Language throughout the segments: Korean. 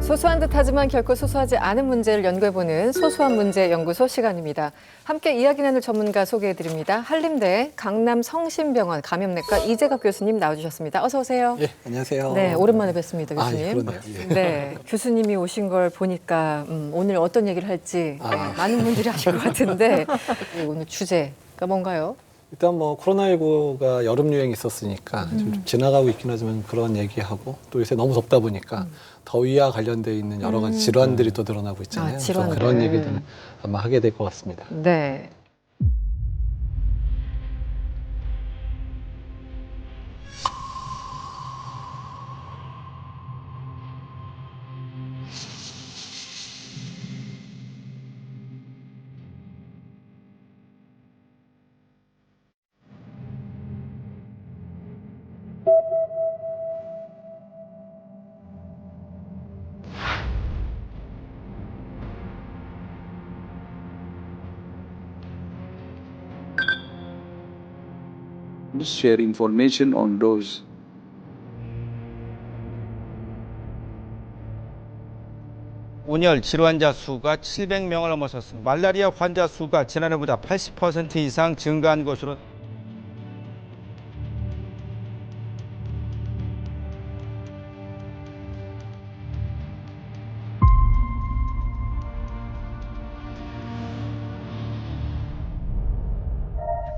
소소한 듯하지만 결코 소소하지 않은 문제를 연구해보는 소소한 문제 연구소 시간입니다. 함께 이야기 나눌 전문가 소개해드립니다. 한림대 강남성심병원 감염내과 이재갑 교수님 나와주셨습니다. 어서 오세요. 예, 안녕하세요. 네, 오랜만에 뵙습니다, 교수님. 예, 그러네요. 예. 네, 교수님이 오신 걸 보니까 오늘 어떤 얘기를 할지 많은 분들이 아실 것 같은데 오늘 주제가 뭔가요? 일단 뭐 코로나19가 여름 유행이 있었으니까 좀 지나가고 있긴 하지만 그런 얘기하고 또 요새 너무 덥다 보니까 더위와 관련돼 있는 여러 가지 질환들이 또 늘어나고 있잖아요. 그래서 질환들. 그런 얘기들은 아마 하게 될 것 같습니다. 네. share information on those. 온열 질환자 수가 700명을 넘어섰습니다. 말라리아 환자 수가 지난해보다 80% 이상 증가한 것으로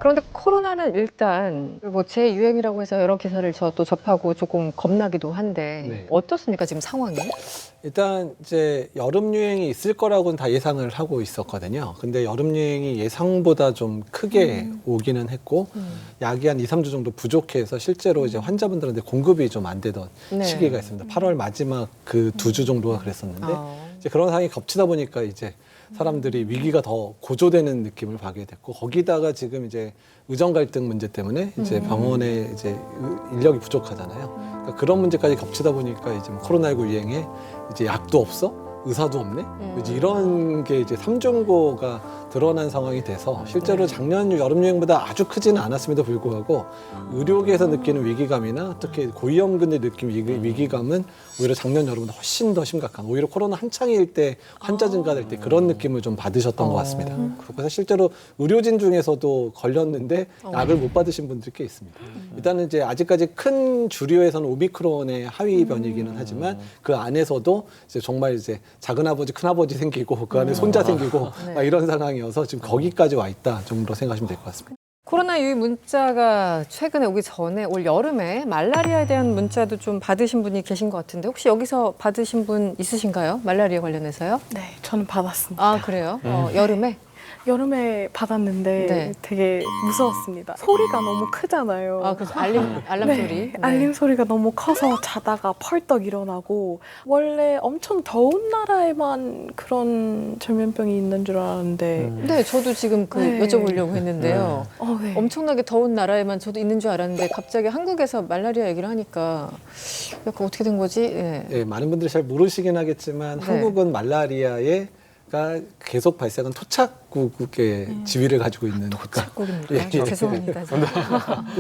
그런데 코로나는 일단 뭐 재유행이라고 해서 여러 기사를 저도 접하고 조금 겁나기도 한데 네. 어떻습니까 지금 상황이? 일단 이제 여름 유행이 있을 거라고는 다 예상을 하고 있었거든요. 근데 여름 유행이 예상보다 좀 크게 오기는 했고 약이 한 2, 3주 정도 부족해서 실제로 이제 환자분들한테 공급이 좀 안 되던 네. 시기가 있습니다. 8월 마지막 그 2주 정도가 그랬었는데 어. 이제 그런 상황이 겹치다 보니까 이제 사람들이 위기가 더 고조되는 느낌을 받게 됐고 거기다가 지금 이제 의정 갈등 문제 때문에 이제 병원에 이제 인력이 부족하잖아요. 그러니까 그런 문제까지 겹치다 보니까 이제 뭐 코로나19 유행에 이제 약도 없어? 의사도 없네? 이제 이런 게 이제 삼중고가 드러난 상황이 돼서 실제로 작년 여름 유행보다 아주 크지는 않았음에도 불구하고 의료계에서 느끼는 위기감이나 특히 고위험군들이 느끼는 위기감은 오히려 작년 여름보다 훨씬 더 심각한 오히려 코로나 한창일 때 환자 증가될 때 그런 느낌을 좀 받으셨던 것 같습니다. 그래서 실제로 의료진 중에서도 걸렸는데 약을 못 받으신 분들이 꽤 있습니다. 일단은 이제 아직까지 큰 주류에서는 오미크론의 하위 변이기는 하지만 그 안에서도 이제 정말 이제 작은 아버지, 큰 아버지 생기고 그 안에 손자 생기고 네. 막 이런 상황이어서 지금 거기까지 와 있다 정도로 생각하시면 될 것 같습니다. 코로나 유입 문자가 최근에 오기 전에 올 여름에 말라리아에 대한 문자도 좀 받으신 분이 계신 것 같은데 혹시 여기서 받으신 분 있으신가요? 말라리아 관련해서요? 네, 저는 받았습니다. 아 그래요? 여름에? 여름에 받았는데 네. 되게 무서웠습니다. 소리가 너무 크잖아요. 아 그래서 알람 네, 소리? 네. 알림 소리가 너무 커서 자다가 펄떡 일어나고 원래 엄청 더운 나라에만 그런 전염병이 있는 줄 알았는데 네, 저도 지금 네. 여쭤보려고 했는데요. 네. 엄청나게 더운 나라에만 저도 있는 줄 알았는데 갑자기 한국에서 말라리아 얘기를 하니까 약간 어떻게 된 거지? 예. 예, 많은 분들이 잘 모르시긴 하겠지만 네. 한국은 말라리아가 계속 발생한 토착국의 지위를 가지고 있는 국가. 토착국입니까? 예, 예. 죄송합니다.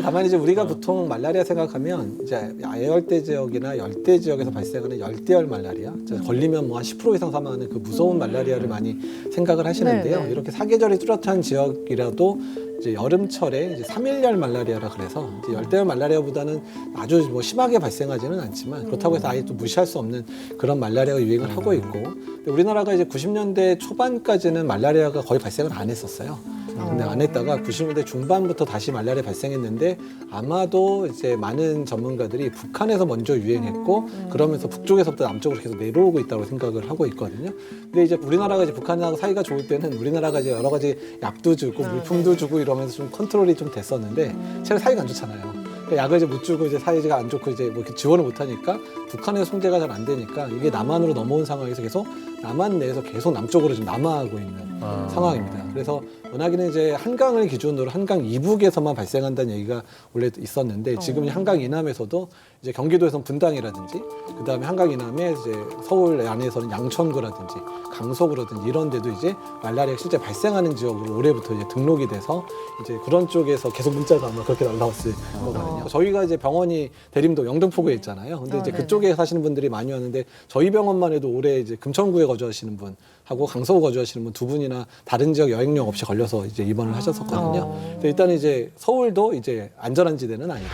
다만 이제 우리가 보통 말라리아 생각하면 이제 아열대 지역이나 열대 지역에서 발생하는 열대열 말라리아, 걸리면 뭐 한 10% 이상 사망하는 그 무서운 말라리아를 많이 생각을 하시는데요. 네, 네. 이렇게 사계절이 뚜렷한 지역이라도 이제 여름철에 이제 3일열 말라리아라 그래서 이제 열대열 말라리아보다는 아주 뭐 심하게 발생하지는 않지만 그렇다고 해서 아예 또 무시할 수 없는 그런 말라리아가 유행을 하고 있고 근데 우리나라가 이제 90년대 초반까지는 말라리아가 거의 발생을 안 했었어요. 근데 안 했다가 90년대 중반부터 다시 말라리아 발생했는데 아마도 이제 많은 전문가들이 북한에서 먼저 유행했고 그러면서 북쪽에서부터 남쪽으로 계속 내려오고 있다고 생각을 하고 있거든요. 근데 이제 우리나라가 이제 북한하고 사이가 좋을 때는 우리나라가 이제 여러 가지 약도 주고 물품도 주고 이러면서 좀 컨트롤이 좀 됐었는데 최근 사이가 안 좋잖아요. 약을 이제 못 주고 이제 사이즈가 안 좋고 이제 뭐 이렇게 지원을 못 하니까 북한에서 송재가 잘 안 되니까 이게 남한으로 넘어온 상황에서 계속 남한 내에서 계속 남쪽으로 좀 남하하고 있는 상황입니다. 그래서 워낙에는 이제 한강을 기준으로 한강 이북에서만 발생한다는 얘기가 원래 있었는데 지금 한강 이남에서도 이제 경기도에서는 분당이라든지 그다음에 한강 이남에 이제 서울 안에서는 양천구라든지 강서구라든지 이런 데도 이제 말라리아가 실제 발생하는 지역으로 올해부터 이제 등록이 돼서 이제 그런 쪽에서 계속 문자가 아마 그렇게 날라왔을 거거든요. 저희가 이제 병원이 대림도 영등포구에 있잖아요. 근데 이제 네네. 그쪽에 사시는 분들이 많이 왔는데 저희 병원만 해도 올해 이제 금천구에 거주하시는 분 하고 강서구 거주하시는 분 두 분이나 다른 지역 여행용 없이 걸려서 이제 입원을 하셨었거든요. 근데 일단 이제 서울도 이제 안전한 지대는 아니다.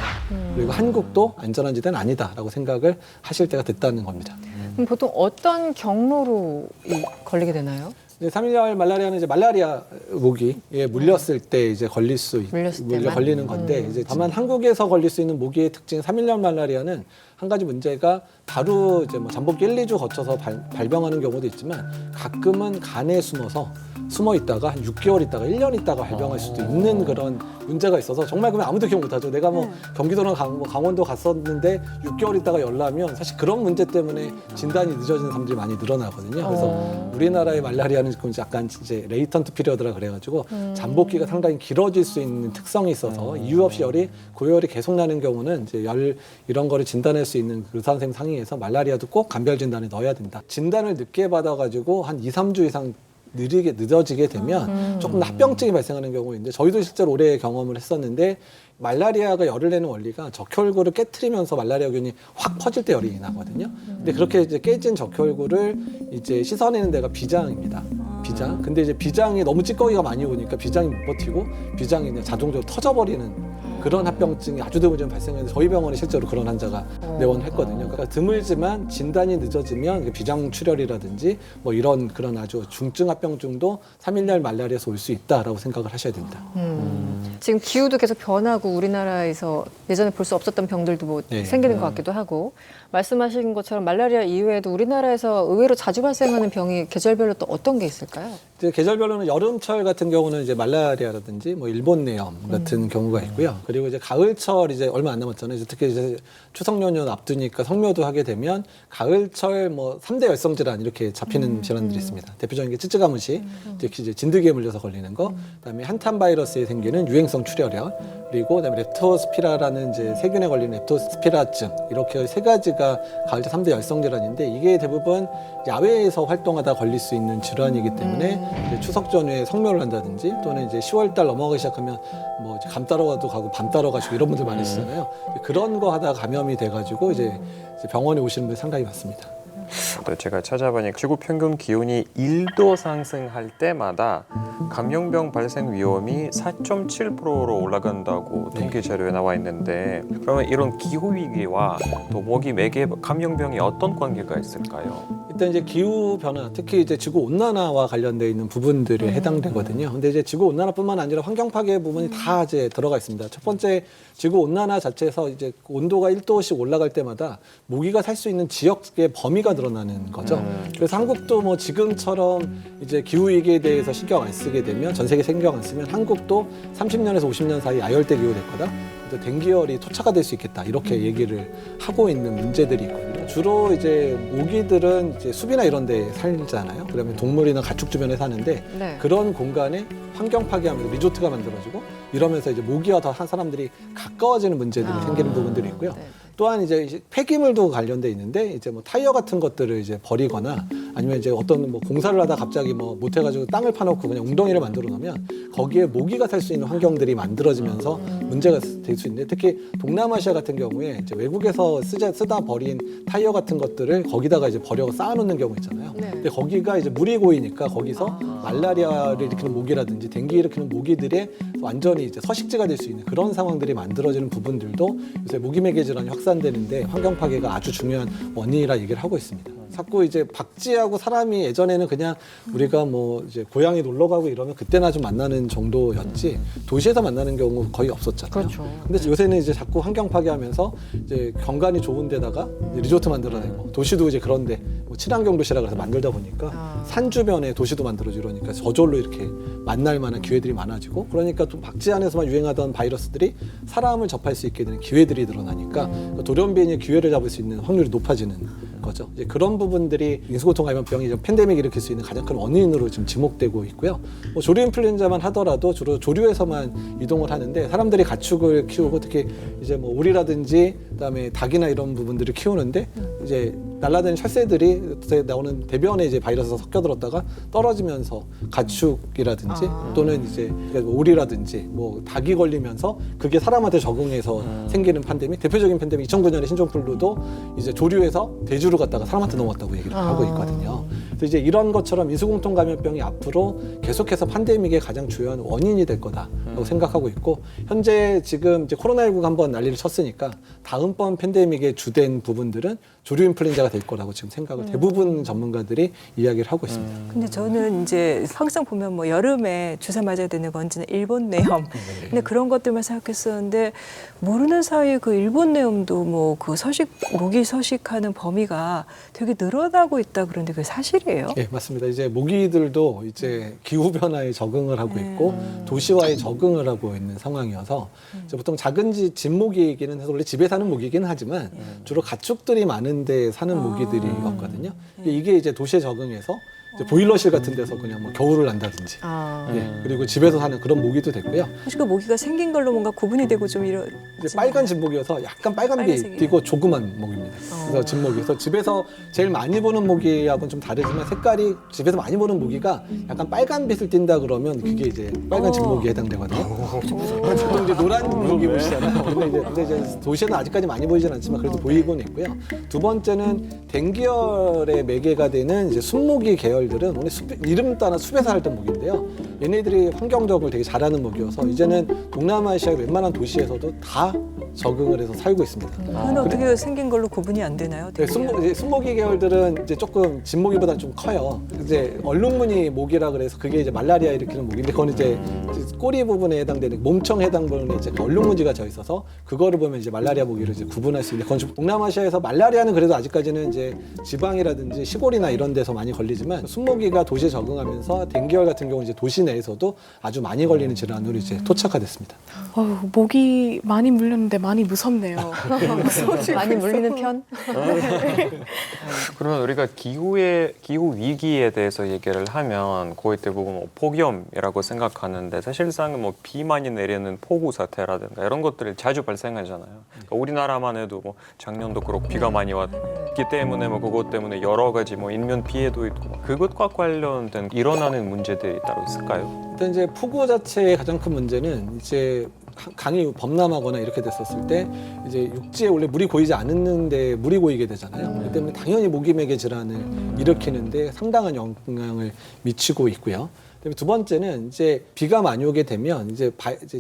그리고 한국도 안전한 지대는 아니다라고 생각을 하실 때가 됐다는 겁니다. 그럼 보통 어떤 경로로 걸리게 되나요? 이제 3.1절 말라리아는 이제 말라리아 모기에 물렸을 때 이제 걸리는 건데 이제 다만 한국에서 걸릴 수 있는 모기의 특징 3.1절 말라리아는 한 가지 문제가 바로 이제 뭐 잠복기 1, 2주 거쳐서 발병하는 경우도 있지만 가끔은 간에 숨어 있다가 한 6개월 있다가 1년 있다가 발병할 수도 있는 그런 문제가 있어서 정말 그러면 아무도 기억 못하죠. 내가 뭐 경기도나 강원도 갔었는데 6개월 있다가 열나면 사실 그런 문제 때문에 진단이 늦어지는 사람들이 많이 늘어나거든요. 그래서 우리나라의 말라리아는 약간 이제 레이턴트 피리어드라 그래가지고 잠복기가 상당히 길어질 수 있는 특성이 있어서 이유 없이 고열이 계속 나는 경우는 이제 열 이런 거를 진단할 수 있는 의사 선생님 상의에서 말라리아도 꼭 감별 진단에 넣어야 된다. 진단을 늦게 받아가지고 한 2, 3주 이상 늦어지게 되면 조금 합병증이 발생하는 경우가 있는데 저희도 실제로 올해 경험을 했었는데 말라리아가 열을 내는 원리가 적혈구를 깨트리면서 말라리아균이 확 퍼질 때 열이 나거든요. 근데 그렇게 이제 깨진 적혈구를 이제 씻어내는 데가 비장입니다. 비장. 근데 이제 비장이 너무 찌꺼기가 많이 오니까 비장이 못 버티고 비장이 그냥 자동적으로 터져버리는 그런 합병증이 아주 드물지만 발생했는데 저희 병원에 실제로 그런 환자가 내원했거든요. 그러니까 드물지만 진단이 늦어지면 비장 출혈이라든지 뭐 이런 그런 아주 중증 합병증도 3.1절 말라리아에서 올 수 있다라고 생각을 하셔야 됩니다. 지금 기후도 계속 변하고 우리나라에서 예전에 볼 수 없었던 병들도 뭐 네. 생기는 것 같기도 하고 말씀하신 것처럼 말라리아 이외에도 우리나라에서 의외로 자주 발생하는 병이 계절별로 또 어떤 게 있을까요? 이제 계절별로는 여름철 같은 경우는 이제 말라리아라든지 뭐 일본내염 같은 경우가 있고요. 그리고 이제 가을철 이제 얼마 안 남았잖아요. 이제 특히 이제 추석 연휴 앞두니까 성묘도 하게 되면 가을철 뭐 3대 열성 질환 이렇게 잡히는 질환들이 있습니다. 대표적인 게 찌찌가무시, 이제 진드기에 물려서 걸리는 거, 그다음에 한탄 바이러스에 생기는 유행성 출혈열, 그리고 그다음에 렙토스피라라는 이제 세균에 걸리는 렙토스피라증 이렇게 세 가지가 가을철 3대 열성 질환인데 이게 대부분 야외에서 활동하다 걸릴 수 있는 질환이기 때문에 이제 추석 전후에 성묘를 한다든지 또는 이제 10월달 넘어가기 시작하면 뭐 이제 감 따러 가도 감 따러 가시고 이런 분들 많으시잖아요. 그런 거 하다가 감염이 돼가지고 이제 병원에 오시는 분들 상당히 많습니다. 또 제가 찾아보니까 지구 평균 기온이 1도 상승할 때마다 감염병 발생 위험이 4.7%로 올라간다고 통계 자료에 나와 있는데 그러면 이런 기후 위기와 또 모기 매개 감염병이 어떤 관계가 있을까요? 일단 이제 기후 변화, 특히 이제 지구 온난화와 관련돼 있는 부분들이 해당되거든요. 근데 이제 지구 온난화뿐만 아니라 환경 파괴 부분이 다 이제 들어가 있습니다. 첫 번째 지구 온난화 자체에서 이제 온도가 1도씩 올라갈 때마다 모기가 살 수 있는 지역의 범위가 늘어나는 거죠. 그래서 한국도 뭐 지금처럼 이제 기후 위기에 대해서 신경 안 쓰게 되면 전 세계 신경 안 쓰면 한국도 30년에서 50년 사이 야열대 기후 될 거다. 댕기열이 토착화 될 수 있겠다 이렇게 얘기를 하고 있는 문제들이 있거든요. 주로 이제 모기들은 이제 숲이나 이런 데 살잖아요. 그러면 동물이나 가축 주변에 사는데 네. 그런 공간에 환경 파괴하면서 리조트가 만들어지고 이러면서 이제 모기와 더 한 사람들이 가까워지는 문제들이 생기는 부분들이 있고요. 네. 또한 이제 폐기물도 관련돼 있는데 이제 뭐 타이어 같은 것들을 이제 버리거나 아니면 이제 어떤 뭐 공사를 하다 갑자기 뭐 못해가지고 땅을 파놓고 그냥 웅덩이를 만들어 놓으면 거기에 모기가 살 수 있는 환경들이 만들어지면서 문제가 될 수 있는데 특히 동남아시아 같은 경우에 이제 외국에서 쓰다 버린 타이어 같은 것들을 거기다가 이제 버려 쌓아놓는 경우 있잖아요. 네. 근데 거기가 이제 물이 고이니까 거기서 말라리아를 일으키는 모기라든지 댕기 일으키는 모기들의 완전히 이제 서식지가 될 수 있는 그런 상황들이 만들어지는 부분들도 요새 모기 매개 질환이 확산되는데 환경 파괴가 아주 중요한 원인이라 얘기를 하고 있습니다. 자꾸 이제 박쥐하고 사람이 예전에는 그냥 우리가 뭐 이제 고향에 놀러 가고 이러면 그때나 좀 만나는 정도였지 도시에서 만나는 경우 거의 없었잖아요. 그렇죠. 근데 요새는 이제 자꾸 환경 파괴하면서 이제 경관이 좋은 데다가 리조트 만들어내고 도시도 이제 그런데 뭐 친환경 도시라 그래서 만들다 보니까 산 주변에 도시도 만들어지고 이러니까 저절로 이렇게 만날 만한 기회들이 많아지고 그러니까 또 박쥐 안에서만 유행하던 바이러스들이 사람을 접할 수 있게 되는 기회들이 늘어나니까 돌연변이의 기회를 잡을 수 있는 확률이 높아지는 거죠. 이제 그런 부분들이 인수고통 감염병이 좀 팬데믹 일으킬 수 있는 가장 큰 원인으로 지금 지목되고 있고요. 뭐 조류 인플루엔자만 하더라도 주로 조류에서만 이동을 하는데 사람들이 가축을 키우고 특히 이제 뭐 오리라든지 그다음에 닭이나 이런 부분들을 키우는데 이제 날아다니는 철새들이 나오는 대변에 이제 바이러스가 섞여들었다가 떨어지면서 가축이라든지 또는 이제 오리라든지 뭐 닭이 걸리면서 그게 사람한테 적응해서 생기는 팬데믹, 대표적인 팬데믹 2009년에 신종플루도 이제 조류에서 대주로 갔다가 사람한테 넘어왔다고 얘기를 하고 있거든요. 그래서 이제 이런 것처럼 인수공통 감염병이 앞으로 계속해서 팬데믹의 가장 주요한 원인이 될 거다라고 생각하고 있고, 현재 지금 이제 코로나19가 한번 난리를 쳤으니까 다음번 팬데믹의 주된 부분들은 조류 인플루엔자가 될 거라고 지금 생각을 대부분 전문가들이 이야기를 하고 있습니다. 근데 저는 이제 항상 보면 뭐 여름에 주사 맞아야 되는 건지는 일본 내염. 근데 그런 것들만 생각했었는데 모르는 사이에 그 일본 내염도 뭐 그 모기 서식하는 범위가 되게 늘어나고 있다 그런데 그게 사실이에요? 예, 맞습니다. 이제 모기들도 이제 기후 변화에 적응을 하고 있고 도시화에 적응을 하고 있는 상황이어서 이제 보통 작은 집모기이기는 해서 원래 집에 사는 모기이기는 하지만 주로 가축들이 많은데 사는 모기들이었거든요. 이게 이제 도시에 적응해서 이제 보일러실 같은 데서 그냥 뭐 겨울을 난다든지 예, 그리고 집에서 사는 그런 모기도 됐고요. 사실 그 모기가 생긴 걸로 뭔가 구분이 되고 좀 이런 이제 빨간 집모기여서 약간 빨간빛 빨간색이에요. 띄고 조그만 모기입니다. 그래서 집모기에서 집에서 제일 많이 보는 모기하고는 좀 다르지만 색깔이 집에서 많이 보는 모기가 약간 빨간빛을 띈다 그러면 그게 이제 빨간 집모기에 해당되거든요. 보통 이제 노란 모기 보시잖아요. 근데 이제 도시에는 아직까지 많이 보이진 않지만 그래도 보이곤 있고요. 두 번째는 댕기열의 매개가 되는 이제 순모기 계열들은 원래 이름 따라 숲에 살던 모기인데요. 얘네들이 환경적으로 되게 잘하는 모기여서 이제는 동남아시아의 웬만한 도시에서도 다 적응을 해서 살고 있습니다. 그건 어떻게 생긴 걸로 구분이 안 되나요? 네, 순모기 계열들은 이제 조금 진모기보다는 좀 커요. 이제 얼룩무늬 모기라 그래서 그게 이제 말라리아 일으키는 모기인데 그건 이제 꼬리 부분에 해당되는 몸청 해당 부분에 이제 얼룩무늬가 져 있어서 그거를 보면 이제 말라리아 모기를 이제 구분할 수 있는데 그건 좀 동남아시아에서 말라리아는 그래도 아직까지는 이제 지방이라든지 시골이나 이런 데서 많이 걸리지만 순모기가 도시에 적응하면서 댕기열 같은 경우 이제 도시 내에서도 아주 많이 걸리는 질환으로 이제 토착화됐습니다. 모기 많이 물렸는데 많이 무섭네요. 많이 물리는 편? 그러면 우리가 기후 위기에 대해서 얘기를 하면 거의 대부분 뭐 폭염이라고 생각하는데 사실상 뭐 비 많이 내리는 폭우 사태라든가 이런 것들이 자주 발생하잖아요. 그러니까 우리나라만 해도 뭐 작년도 그렇고 비가 많이 왔기 때문에 뭐 그것 때문에 여러 가지 뭐 인명 피해도 있고 뭐 그것과 관련된 일어나는 문제들이 따로 있을까요? 일단 이제 폭우 자체의 가장 큰 문제는 이제 강이 범람하거나 이렇게 됐었을 때 이제 육지에 원래 물이 고이지 않는데 물이 고이게 되잖아요. 그렇기 때문에 당연히 모기매개 질환을 일으키는데 상당한 영향을 미치고 있고요. 그다음에 두 번째는 이제 비가 많이 오게 되면 이제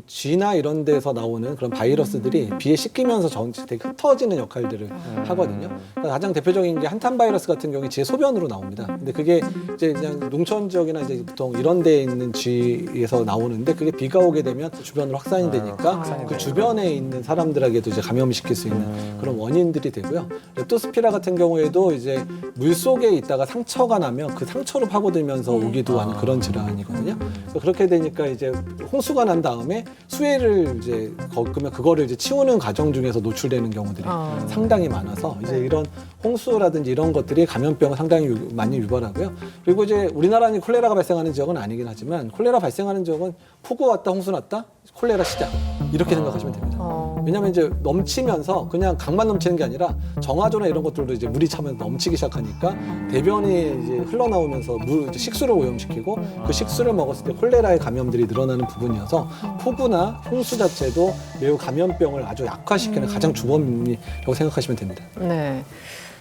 쥐나 이런 데서 나오는 그런 바이러스들이 비에 씻기면서 되게 흩어지는 역할들을 하거든요. 그러니까 가장 대표적인 게 한탄 바이러스 같은 경우에 쥐의 소변으로 나옵니다. 근데 그게 이제 그냥 농촌 지역이나 이제 보통 이런 데에 있는 쥐에서 나오는데 그게 비가 오게 되면 주변으로 확산이 되니까 그 주변에 있는 사람들에게도 이제 감염시킬 수 있는 그런 원인들이 되고요. 렙토스피라 같은 경우에도 이제 물 속에 있다가 상처가 나면 그 상처로 파고들면서 오기도 하는 그런 질환. 이거든요. 그래서 그렇게 되니까 이제 홍수가 난 다음에 수해를 이제 겪으면 그거를 이제 치우는 과정 중에서 노출되는 경우들이 상당히 많아서 이제 이런 홍수라든지 이런 것들이 감염병을 상당히 많이 유발하고요. 그리고 이제 우리나라는 콜레라가 발생하는 지역은 아니긴 하지만 콜레라 발생하는 지역은 폭우 왔다 홍수 났다 콜레라 시작 이렇게 생각하시면 됩니다. 왜냐하면 이제 넘치면서 그냥 강만 넘치는 게 아니라 정화조나 이런 것들도 이제 물이 차면 넘치기 시작하니까 대변이 이제 흘러나오면서 식수를 오염시키고 그 식수를 먹었을 때 콜레라의 감염들이 늘어나는 부분이어서 폭우나 홍수 자체도 매우 감염병을 아주 약화시키는 가장 주범이라고 생각하시면 됩니다. 네.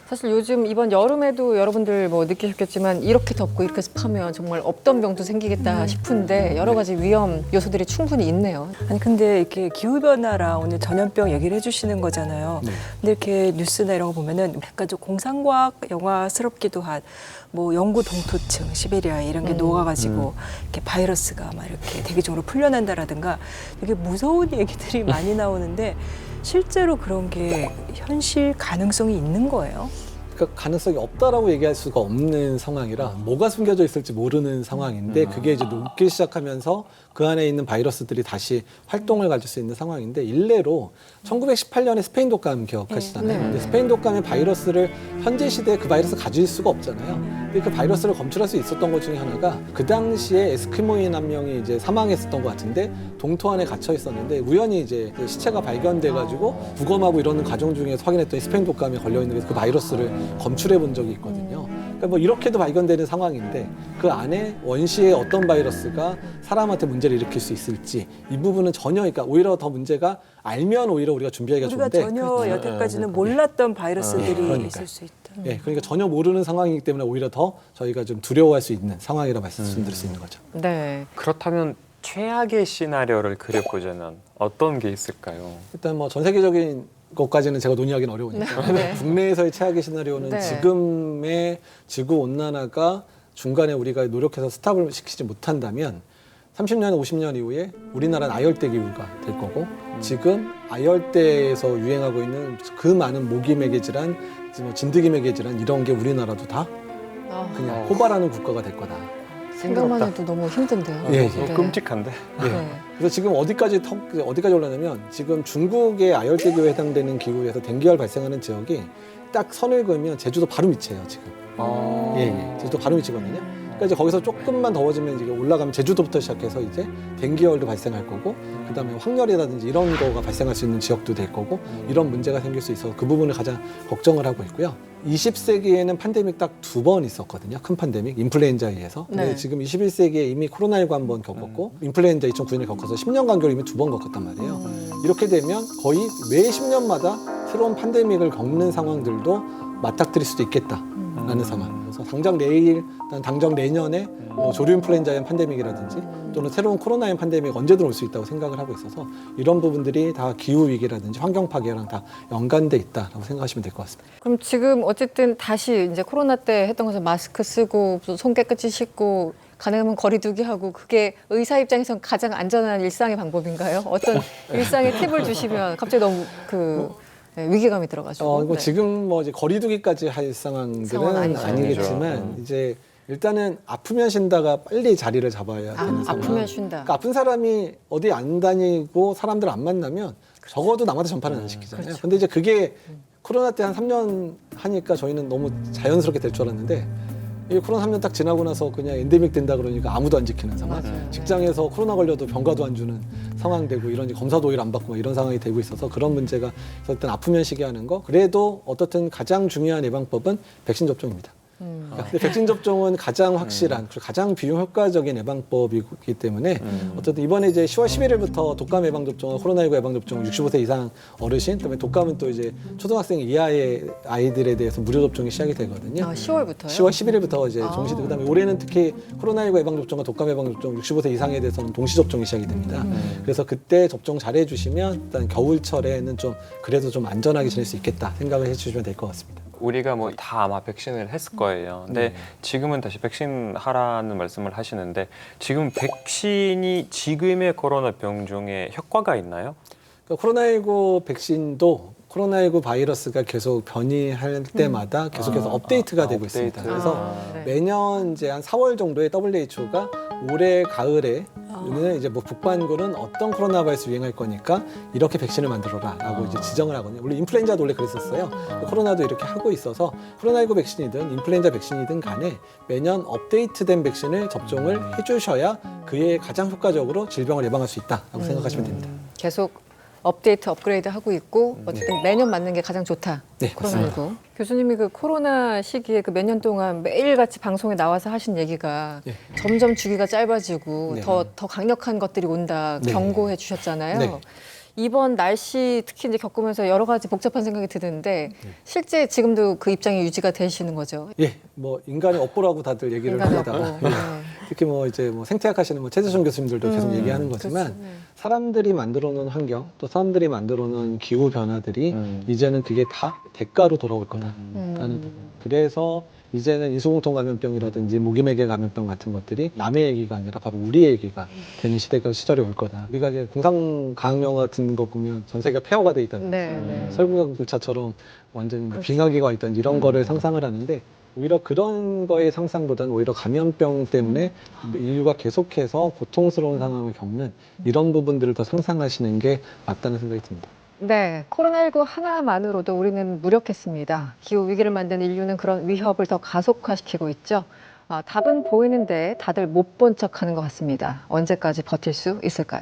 사실 요즘 이번 여름에도 여러분들 뭐 느끼셨겠지만 이렇게 덥고 이렇게 습하면 정말 없던 병도 생기겠다 싶은데 여러 가지 위험 요소들이 충분히 있네요. 아니 근데 이렇게 기후 변화랑 오늘 전염병 얘기를 해주시는 거잖아요. 네. 근데 이렇게 뉴스나 이런 거 보면은 약간 좀 공상과학 영화스럽기도 한 뭐 영구 동토층, 시베리아 이런 게 녹아가지고 이렇게 바이러스가 막 이렇게 대기적으로 풀려난다라든가 되게 무서운 얘기들이 많이 나오는데 실제로 그런 게 현실 가능성이 있는 거예요? 그러니까 가능성이 없다라고 얘기할 수가 없는 상황이라 뭐가 숨겨져 있을지 모르는 상황인데 그게 이제 녹기 시작하면서 그 안에 있는 바이러스들이 다시 활동을 가질 수 있는 상황인데 일례로 1918년에 스페인 독감 기억하시잖아요. 네. 근데 스페인 독감의 바이러스를 현재 시대에 그 바이러스 가질 수가 없잖아요. 근데 그 바이러스를 검출할 수 있었던 것 중에 하나가 그 당시에 에스키모인 한 명이 이제 사망했었던 것 같은데 동토 안에 갇혀 있었는데 우연히 이제 그 시체가 발견돼가지고 부검하고 이러는 과정 중에서 확인했더니 스페인 독감에 걸려 있는 그 바이러스를 검출해 본 적이 있거든요. 그러니까 뭐 이렇게도 발견되는 상황인데 그 안에 원시의 어떤 바이러스가 사람한테 문제를 일으킬 수 있을지 이 부분은 전혀 그러니까 오히려 더 문제가 알면 오히려 우리가 준비하기가 우리가 좋은데 전혀 여태까지는 몰랐던 바이러스들이 그러니까요. 있을 수 있다. 예, 그러니까 전혀 모르는 상황이기 때문에 오히려 더 저희가 좀 두려워할 수 있는 상황이라 말씀드릴 수 있는 거죠. 네. 그렇다면 최악의 시나리오를 그려보자면 어떤 게 있을까요? 일단 뭐 전 세계적인 것까지는 제가 논의하기는 어려우니까 네. 국내에서의 최악의 시나리오는 네. 지금의 지구 온난화가 중간에 우리가 노력해서 스탑을 시키지 못한다면 30년, 50년 이후에 우리나라는 아열대 기후가 될 거고 지금 아열대에서 유행하고 있는 그 많은 모기매개 질환, 뭐 진드기매개 질환 이런 게 우리나라도 다 아, 그냥 호발하는 국가가 될 거다. 생각만 해도 너무 힘든데요. 예, 예. 네. 끔찍한데? 네. 그래서 지금 어디까지 올라냐면 지금 중국의 아열대 기후에 해당되는 기후에서 댕기열 발생하는 지역이 딱 선을 그으면 제주도 바로 밑이에요 지금. 예. 제주도 바로 밑이거든요. 그러니까 이제 거기서 조금만 더워지면 이제 올라가면 제주도부터 시작해서 이제 댕기열도 발생할 거고 그다음에 황열이라든지 이런 거가 발생할 수 있는 지역도 될 거고 이런 문제가 생길 수 있어서 그 부분을 가장 걱정을 하고 있고요. 20세기에는 팬데믹 딱 2번 있었거든요. 큰 팬데믹, 인플루엔자에 의해서. 근데 네. 지금 21세기에 이미 코로나19 한 번 겪었고 인플루엔자 2009년에 겪어서 10년 간격을 이미 2번 겪었단 말이에요. 이렇게 되면 거의 매 10년마다 새로운 팬데믹을 겪는 상황들도 맞닥뜨릴 수도 있겠다라는 상황. 그래서 당장 내일, 당장 내년에 뭐 조류 인플루엔자의 팬데믹이라든지 또는 새로운 코로나의 팬데믹 언제든 올 수 있다고 생각을 하고 있어서 이런 부분들이 다 기후 위기라든지 환경 파괴랑 다 연관돼 있다라고 생각하시면 될 것 같습니다. 그럼 지금 어쨌든 다시 이제 코로나 때 했던 것은 마스크 쓰고 손 깨끗이 씻고 가능하면 거리 두기 하고 그게 의사 입장에선 가장 안전한 일상의 방법인가요? 어떤 일상의 팁을 주시면 갑자기 너무 네, 위기감이 들어가지고. 뭐 네. 지금 뭐 이제 거리두기까지 할 상황들은 상황은 아니죠. 아니겠지만 이제 일단은 아프면 쉰다가 빨리 자리를 잡아야 되는 상황. 아프면 쉰다. 그러니까 아픈 사람이 어디 안 다니고 사람들 안 만나면 적어도 남한테 전파를 안 시키잖아요. 그렇죠. 근데 이제 그게 코로나 때 한 3년 하니까 저희는 너무 자연스럽게 될 줄 알았는데 이 코로나 3년 딱 지나고 나서 그냥 엔데믹 된다 그러니까 아무도 안 지키는 상황. 맞아요. 직장에서 코로나 걸려도 병가도 안 주는 상황 되고 이런 검사도 오히려 안 받고 막 이런 상황이 되고 있어서 그런 문제가 일단 아프면 쉬게 하는 거. 그래도 어떻든 가장 중요한 예방법은 백신 접종입니다. 근데 백신 접종은 가장 확실한 그리고 가장 비용 효과적인 예방법이기 때문에 어쨌든 이번에 이제 10월 11일부터 독감 예방 접종과 코로나19 예방 접종 65세 이상 어르신 그다음에 독감은 또 이제 초등학생 이하의 아이들에 대해서 무료 접종이 시작이 되거든요. 10월부터요? 10월 11일부터 이제 동시 그다음에 올해는 특히 코로나19 예방 접종과 독감 예방 접종 65세 이상에 대해서는 동시 접종이 시작이 됩니다. 그래서 그때 접종 잘 해주시면 일단 겨울철에는 좀 그래도 좀 안전하게 지낼 수 있겠다 생각을 해주시면 될 것 같습니다. 우리가 뭐 다 아마 백신을 했을 거예요. 근데 지금은 다시 백신 하라는 말씀을 하시는데 지금 백신이 지금의 코로나 병종에 효과가 있나요? 그러니까 코로나19 백신도 코로나19 바이러스가 계속 변이할 때마다 계속해서 업데이트가 되고 있습니다. 그래서 네. 매년 이제 한 4월 정도에 WHO가 올해 가을에 이제 뭐 북반구는 어떤 코로나 바이러스 유행할 거니까 이렇게 백신을 만들어라라고 이제 지정을 하거든요. 원래 인플루엔자도 원래 그랬었어요. 코로나도 이렇게 하고 있어서 코로나19 백신이든 인플루엔자 백신이든 간에 매년 업데이트된 백신을 접종을 해주셔야 그에 가장 효과적으로 질병을 예방할 수 있다라고 생각하시면 됩니다. 계속 업데이트, 업그레이드 하고 있고 어쨌든 매년 맞는 게 가장 좋다. 네, 코로나19. 교수님이 그 코로나 시기에 그 몇 년 동안 매일같이 방송에 나와서 하신 얘기가 네. 점점 주기가 짧아지고 네. 더 강력한 것들이 온다 네. 경고해 주셨잖아요. 네. 이번 날씨 특히 이제 겪으면서 여러 가지 복잡한 생각이 드는데 실제 지금도 그 입장이 유지가 되시는 거죠? 예, 뭐 인간의 업보라고 다들 얘기를 인간의 합니다. 업보. 네. 특히 뭐 이제 뭐 생태학 하시는 뭐 최재성 교수님들도 계속 얘기하는 거지만 그렇죠. 네. 사람들이 만들어 놓은 환경 또 사람들이 만들어 놓은 기후 변화들이 이제는 그게 다 대가로 돌아올 거다라는 부분. 그래서 이제는 인수공통 감염병이라든지 모기매개 감염병 같은 것들이 남의 얘기가 아니라 바로 우리의 얘기가 되는 시절이 올 거다. 우리가 이제 공상과학 영화 같은 거 보면 전 세계가 폐허가 돼 있다든지 네. 설국열차처럼 완전 히 빙하기가 있다든지 이런 거를 상상을 하는데 오히려 그런 거의 상상보다는 오히려 감염병 때문에 인류가 계속해서 고통스러운 상황을 겪는 이런 부분들을 더 상상하시는 게 맞다는 생각이 듭니다. 네, 코로나19 하나만으로도 우리는 무력했습니다. 기후 위기를 만든 인류는 그런 위협을 더 가속화시키고 있죠. 답은 보이는데 다들 못 본 척하는 것 같습니다. 언제까지 버틸 수 있을까요?